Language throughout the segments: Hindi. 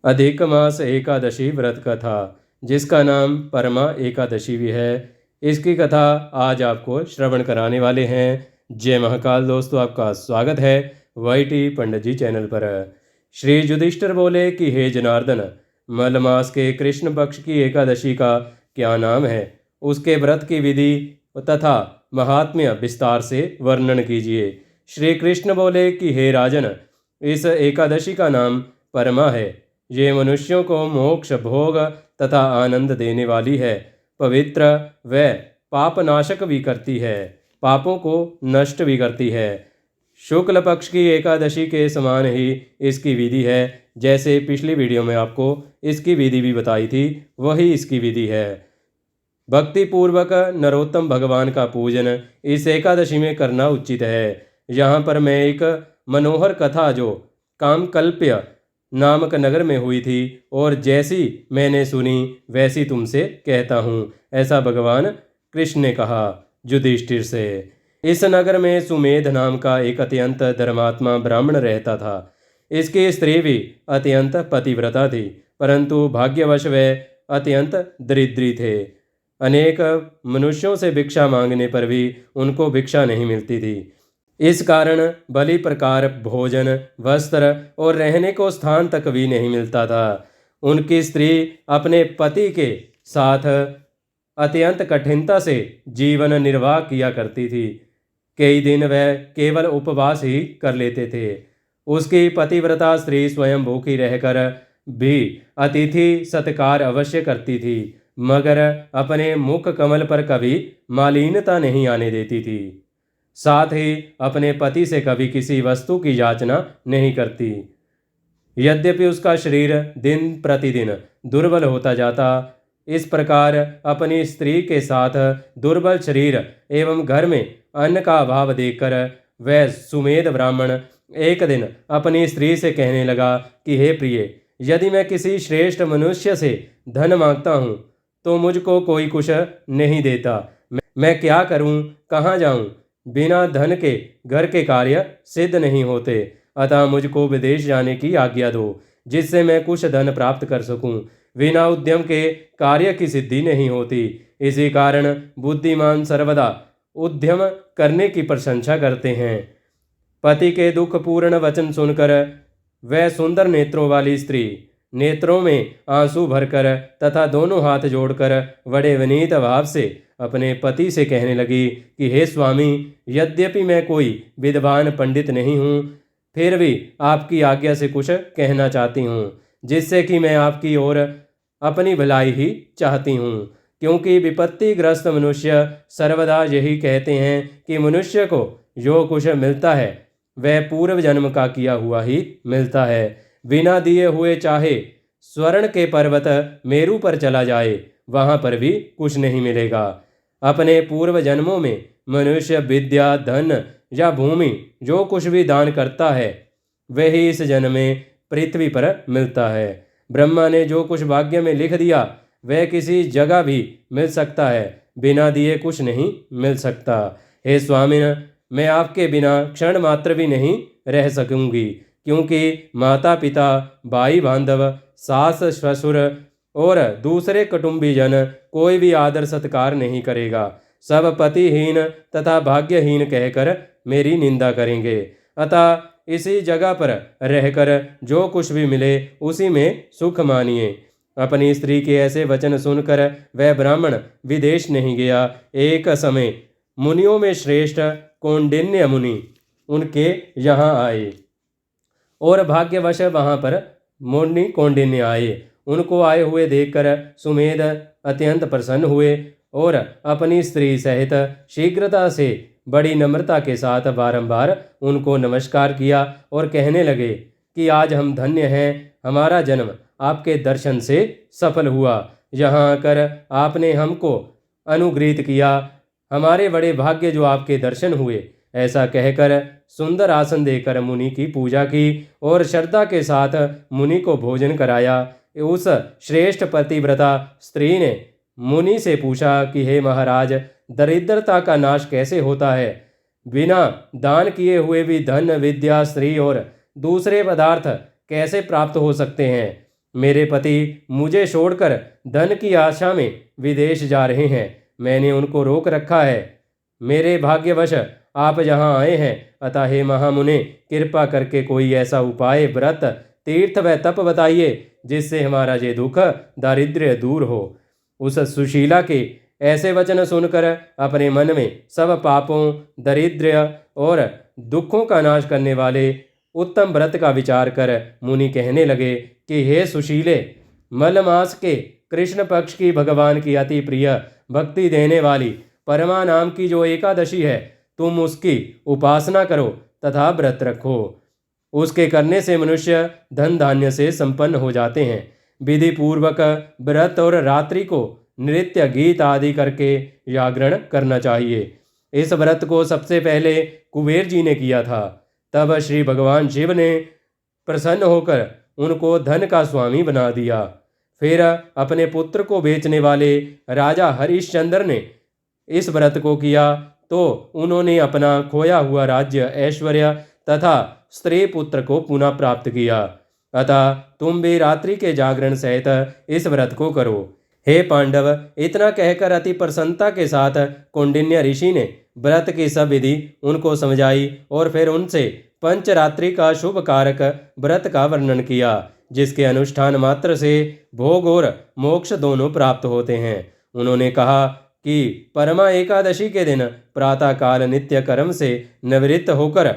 अधिक मास एकादशी व्रत कथा, जिसका नाम परमा एकादशी भी है। इसकी कथा आज आपको श्रवण कराने वाले हैं। जय महाकाल दोस्तों, आपका स्वागत है वाईटी पंडित जी चैनल पर। श्री युधिष्ठिर बोले कि हे जनार्दन, मल मास के कृष्ण पक्ष की एकादशी का क्या नाम है, उसके व्रत की विधि तथा महात्म्य विस्तार से वर्णन कीजिए। श्री कृष्ण बोले कि हे राजन, इस एकादशी का नाम परमा है। ये मनुष्यों को मोक्ष, भोग तथा आनंद देने वाली है। पवित्र व पापनाशक भी करती है, पापों को नष्ट भी करती है। शुक्ल पक्ष की एकादशी के समान ही इसकी विधि है। जैसे पिछली वीडियो में आपको इसकी विधि भी बताई थी, वही इसकी विधि है। भक्ति पूर्वक नरोत्तम भगवान का पूजन इस एकादशी में करना उचित है। यहाँ पर मैं एक मनोहर कथा जो कामकल्प्य नामक नगर में हुई थी और जैसी मैंने सुनी वैसी तुमसे कहता हूँ, ऐसा भगवान कृष्ण ने कहा युधिष्ठिर से। इस नगर में सुमेध नाम का एक अत्यंत धर्मात्मा ब्राह्मण रहता था। इसकी स्त्री भी अत्यंत पतिव्रता थी, परंतु भाग्यवश वे अत्यंत दरिद्री थे। अनेक मनुष्यों से भिक्षा मांगने पर भी उनको भिक्षा नहीं मिलती थी। इस कारण भली प्रकार भोजन, वस्त्र और रहने को स्थान तक भी नहीं मिलता था। उनकी स्त्री अपने पति के साथ अत्यंत कठिनता से जीवन निर्वाह किया करती थी। कई दिन वह केवल उपवास ही कर लेते थे। उसकी पतिव्रता स्त्री स्वयं भूखी रहकर भी अतिथि सत्कार अवश्य करती थी, मगर अपने मुख कमल पर कभी मालिन्यता नहीं आने देती थी। साथ ही अपने पति से कभी किसी वस्तु की याचना नहीं करती। यद्यपि उसका शरीर दिन प्रतिदिन दुर्बल होता जाता, इस प्रकार अपनी स्त्री के साथ दुर्बल शरीर एवं घर में अन्न का अभाव देखकर वह सुमेध ब्राह्मण एक दिन अपनी स्त्री से कहने लगा कि हे प्रिय, यदि मैं किसी श्रेष्ठ मनुष्य से धन मांगता हूँ तो मुझको कोई कुछ नहीं देता। मैं क्या करूँ, कहाँ जाऊँ? बिना धन के घर के कार्य सिद्ध नहीं होते, अतः मुझको विदेश जाने की आज्ञा दो, जिससे मैं कुछ धन प्राप्त कर सकूं। बिना उद्यम के कार्य की सिद्धि नहीं होती। इसी कारण बुद्धिमान सर्वदा उद्यम करने की प्रशंसा करते हैं। पति के दुखपूर्ण वचन सुनकर वह सुंदर नेत्रों वाली स्त्री नेत्रों में आंसू भरकर तथा दोनों हाथ जोड़कर बड़े विनीत भाव से अपने पति से कहने लगी कि हे स्वामी, यद्यपि मैं कोई विद्वान पंडित नहीं हूँ, फिर भी आपकी आज्ञा से कुछ कहना चाहती हूँ, जिससे कि मैं आपकी ओर अपनी भलाई ही चाहती हूँ। क्योंकि विपत्तिग्रस्त मनुष्य सर्वदा यही कहते हैं कि मनुष्य को जो कुछ मिलता है वह पूर्व जन्म का किया हुआ ही मिलता है। बिना दिए हुए चाहे स्वर्ण के पर्वत मेरू पर चला जाए, वहाँ पर भी कुछ नहीं मिलेगा। अपने पूर्व जन्मों में मनुष्य विद्या, धन या भूमि जो कुछ भी दान करता है वही इस जन्म में पृथ्वी पर मिलता है। ब्रह्मा ने जो कुछ भाग्य में लिख दिया वह किसी जगह भी मिल सकता है, बिना दिए कुछ नहीं मिल सकता। हे स्वामी, मैं आपके बिना क्षण मात्र भी नहीं रह सकूंगी, क्योंकि माता पिता, भाई बांधव, सास ससुर और दूसरे कुटुंबीजन कोई भी आदर सत्कार नहीं करेगा। सब पतिहीन तथा भाग्यहीन कहकर मेरी निंदा करेंगे। अतः इसी जगह पर रहकर जो कुछ भी मिले उसी में सुख मानिए। अपनी स्त्री के ऐसे वचन सुनकर वह ब्राह्मण विदेश नहीं गया। एक समय मुनियों में श्रेष्ठ कौंडिन्य मुनि उनके यहाँ आए और भाग्यवश वहाँ पर मुनि कौंडिन्य आए। उनको आए हुए देखकर सुमेध अत्यंत प्रसन्न हुए और अपनी स्त्री सहित शीघ्रता से बड़ी नम्रता के साथ बारंबार उनको नमस्कार किया और कहने लगे कि आज हम धन्य हैं, हमारा जन्म आपके दर्शन से सफल हुआ। यहाँ आकर आपने हमको अनुग्रहित किया, हमारे बड़े भाग्य जो आपके दर्शन हुए। ऐसा कहकर सुंदर आसन देकर मुनि की पूजा की और श्रद्धा के साथ मुनि को भोजन कराया। उस श्रेष्ठ पतिव्रता स्त्री ने मुनि से पूछा कि हे महाराज, दरिद्रता का नाश कैसे होता है? बिना दान किए हुए भी धन, विद्या, स्त्री और दूसरे पदार्थ कैसे प्राप्त हो सकते हैं? मेरे पति मुझे छोड़कर धन की आशा में विदेश जा रहे हैं। मैंने उनको रोक रखा है। मेरे भाग्यवश आप यहाँ आए हैं, अतः हे महामुने, कृपा करके कोई ऐसा उपाय, व्रत, तीर्थ व तप बताइए जिससे हमारा ये दुख दारिद्र्य दूर हो। उस सुशीला के ऐसे वचन सुनकर अपने मन में सब पापों, दरिद्र्य और दुखों का नाश करने वाले उत्तम व्रत का विचार कर मुनि कहने लगे कि हे सुशीले, मल मास के कृष्ण पक्ष की भगवान की अति प्रिय भक्ति देने वाली परमा नाम की जो एकादशी है, तुम उसकी उपासना करो तथा व्रत रखो। उसके करने से मनुष्य धन धान्य से संपन्न हो जाते हैं। विधि पूर्वक व्रत और रात्रि को नृत्य गीत आदि करके जागरण करना चाहिए। इस व्रत को सबसे पहले कुबेर जी ने किया था। तब श्री भगवान शिव ने प्रसन्न होकर उनको धन का स्वामी बना दिया। फिर अपने पुत्र को बेचने वाले राजा हरिश्चंद्र ने इस व्रत को किया तो उन्होंने अपना खोया हुआ राज्य, ऐश्वर्य तथा स्त्री पुत्र को पुनः प्राप्त किया। अतः तुम भी रात्रि के जागरण सहित इस व्रत को करो। हे पांडव, इतना कहकर अति प्रसन्नता के साथ कौंडिन्य ऋषि ने व्रत की सब विधि उनको समझाई और फिर उनसे पंचरात्रि का शुभ कारक व्रत का वर्णन किया, जिसके अनुष्ठान मात्र से भोग और मोक्ष दोनों प्राप्त होते हैं। उन्होंने कहा कि परमा एकादशी के दिन प्रातः काल नित्य कर्म से निवृत्त होकर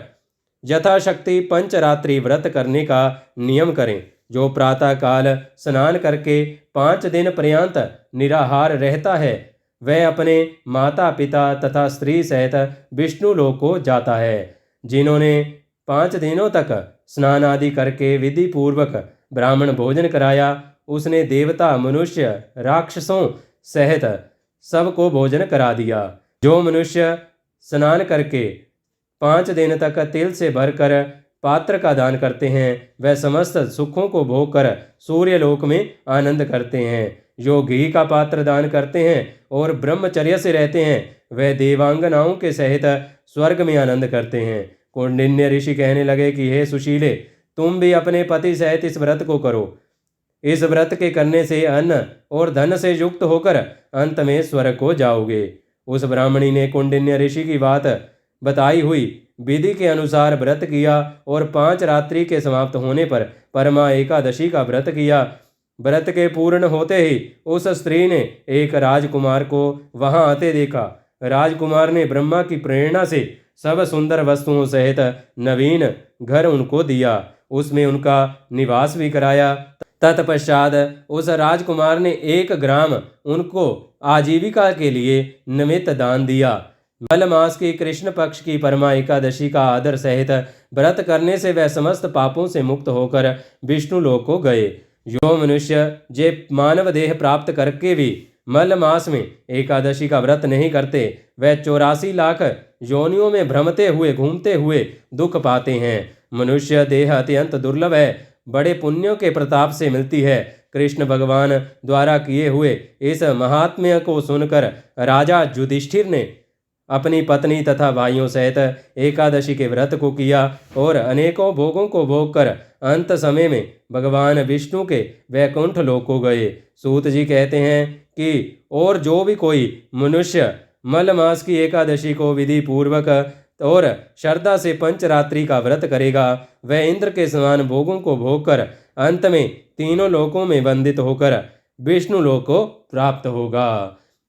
यथाशक्ति पंचरात्रि व्रत करने का नियम करें। जो प्रातः काल स्नान करके 5 दिन पर्यंत निराहार रहता है, वह अपने माता पिता तथा स्त्री सहित विष्णु लोक को जाता है। जिन्होंने 5 दिनों तक स्नान आदि करके विधि पूर्वक ब्राह्मण भोजन कराया, उसने देवता, मनुष्य, राक्षसों सहित सबको भोजन करा दिया। जो मनुष्य स्नान करके 5 दिन तक तिल से भरकर पात्र का दान करते हैं, वह समस्त सुखों को भोग कर सूर्य लोक में आनंद करते हैं। जो घी का पात्र दान करते हैं और ब्रह्मचर्य से रहते हैं, वह देवांगनाओं के सहित स्वर्ग में आनंद करते हैं। कौंडिन्य ऋषि कहने लगे कि हे सुशीले, तुम भी अपने पति सहित इस व्रत को करो। इस व्रत के करने से अन्न और धन से युक्त होकर अंत में स्वर्ग को जाओगे। उस ब्राह्मणी ने कौंडिन्य ऋषि की बात बताई हुई विधि के अनुसार व्रत किया और 5 रात्रि के समाप्त होने पर परमा एकादशी का व्रत किया। व्रत के पूर्ण होते ही उस स्त्री ने एक राजकुमार को वहां आते देखा। राजकुमार ने ब्रह्मा की प्रेरणा से सब सुंदर वस्तुओं सहित नवीन घर उनको दिया, उसमें उनका निवास भी कराया। तत्पश्चात उस राजकुमार ने 1 ग्राम उनको आजीविका के लिए निमित्त दान दिया। मल मास की कृष्ण पक्ष की परमा एकादशी का आदर सहित व्रत करने से वह समस्त पापों से मुक्त होकर विष्णु लोक को गए। जो मनुष्य जे मानव देह प्राप्त करके भी मल मास में एकादशी का व्रत नहीं करते, वह 84 लाख योनियों में भ्रमते हुए घूमते हुए दुख पाते हैं। मनुष्य देह अत्यंत दुर्लभ है, बड़े पुण्यों के प्रताप से मिलती है। कृष्ण भगवान द्वारा किए हुए इस महात्म्य को सुनकर राजा युधिष्ठिर ने अपनी पत्नी तथा भाइयों सहित एकादशी के व्रत को किया और अनेकों भोगों को भोग कर अंत समय में भगवान विष्णु के वैकुंठ लोक को गए। सूत जी कहते हैं कि और जो भी कोई मनुष्य मल मास की एकादशी को विधि पूर्वक और श्रद्धा से पंचरात्रि का व्रत करेगा, वह इंद्र के समान भोगों को भोग कर अंत में तीनों लोकों में वंदित होकर विष्णु लोक को प्राप्त होगा।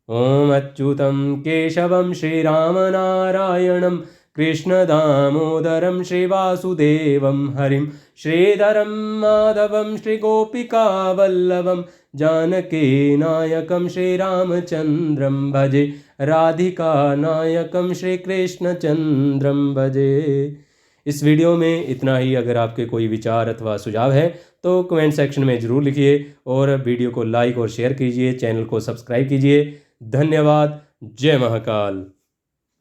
ओम अच्युतम केशवम श्रीराम नारायणम कृष्ण दामोदरम श्रीवासुदेवम हरिम श्रीधरम माधवम श्रीगोपिका वल्लभम जानकी नायकम श्रीरामचंद्रम भजे राधिका नायकम श्री कृष्ण चंद्रम भजे। इस वीडियो में इतना ही। अगर आपके कोई विचार अथवा सुझाव है तो कमेंट सेक्शन में ज़रूर लिखिए और वीडियो को लाइक और शेयर कीजिए, चैनल को सब्सक्राइब कीजिए। धन्यवाद। जय महाकाल।